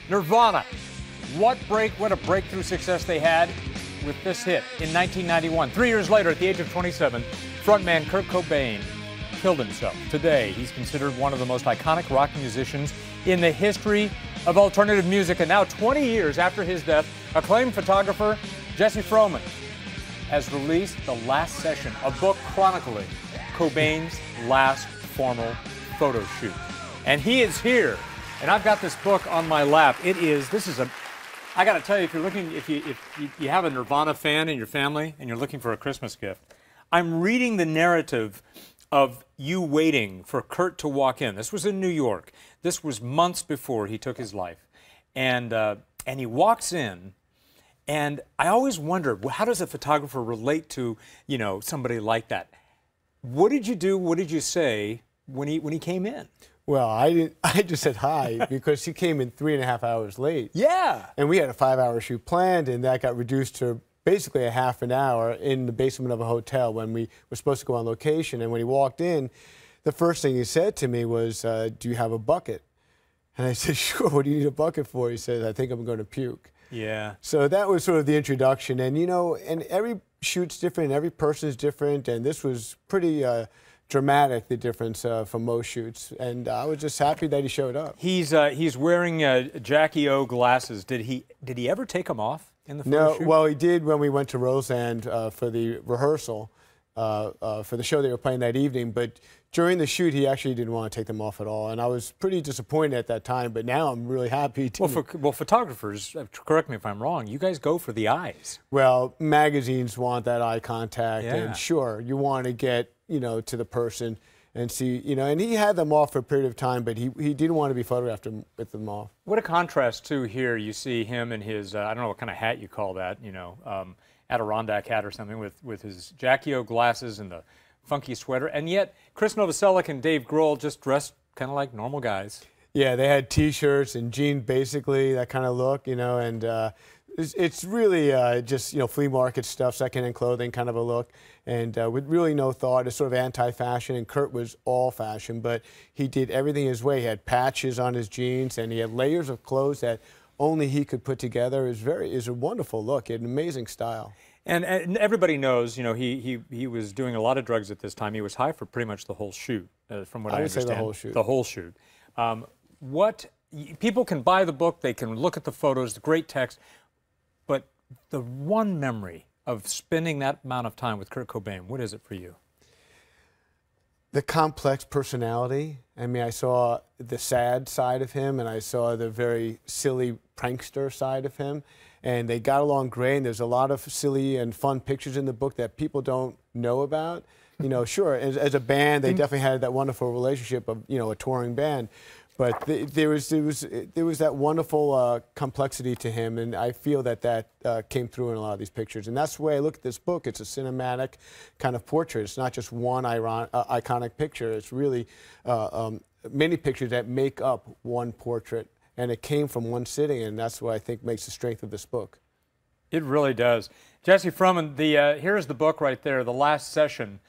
Nirvana. What a breakthrough success they had with this hit in 1991. 3 years later, at the age of 27, frontman Kurt Cobain killed himself. Today, he's considered one of the most iconic rock musicians in the history of alternative music. And now, 20 years after his death, acclaimed photographer Jesse Frohman has released The Last Session, a book chronicling Cobain's last formal photo shoot. And he is here. And I've got this book on my lap. I got to tell you, if you have a Nirvana fan in your family and you're looking for a Christmas gift, I'm reading the narrative of you waiting for Kurt to walk in. This was in New York. This was months before he took his life. And he walks in, and I always wondered, well, how does a photographer relate to, somebody like that? What did you do? What did you say when he came in? Well, I just said hi because he came in 3.5 hours late. Yeah. And we had a 5-hour shoot planned, and that got reduced to basically a half an hour in the basement of a hotel when we were supposed to go on location. And when he walked in, the first thing he said to me was, do you have a bucket? And I said, sure, what do you need a bucket for? He said, I think I'm going to puke. Yeah. So that was sort of the introduction. And, and every shoot's different, every person's different, and this was pretty dramatic, the difference from most shoots, and I was just happy that he showed up. He's wearing Jackie O glasses. Did he ever take them off in the photo shoot? No, well, he did when we went to Roseland for the rehearsal for the show they were playing that evening, but during the shoot he actually didn't want to take them off at all, and I was pretty disappointed at that time, but now I'm really happy to. Well, photographers, correct me if I'm wrong, you guys go for the eyes. Well, magazines want that eye contact, yeah. And sure, you want to get to the person and see, and he had them off for a period of time, but he didn't want to be photographed with them off. What a contrast, too, here you see him in his, I don't know what kind of hat you call that, Adirondack hat or something, with his Jackie O glasses and the funky sweater, and yet Chris Novoselic and Dave Grohl just dressed kind of like normal guys. Yeah, they had T-shirts and jeans, basically, that kind of look, and it's really just, flea market stuff, secondhand clothing kind of a look, and with really no thought. It's sort of anti-fashion, and Kurt was all fashion, but he did everything his way. He had patches on his jeans, and he had layers of clothes that only he could put together. It was a wonderful look. He had an amazing style. And everybody knows, he was doing a lot of drugs at this time. He was high for pretty much the whole shoot, from what I understand. Say the whole shoot. The whole shoot. People can buy the book, they can look at the photos, the great text, but the one memory of spending that amount of time with Kurt Cobain, what is it for you? The complex personality. I mean, I saw the sad side of him, and I saw the very silly prankster side of him, and they got along great, and there's a lot of silly and fun pictures in the book that people don't know about. Sure, as a band, they definitely had that wonderful relationship of, a touring band. But there was that wonderful complexity to him, and I feel that came through in a lot of these pictures. And that's the way I look at this book. It's a cinematic kind of portrait. It's not just one iconic picture. It's really many pictures that make up one portrait, and it came from one sitting, and that's what I think makes the strength of this book. It really does. Jesse Frohman, here's the book right there, The Last Session.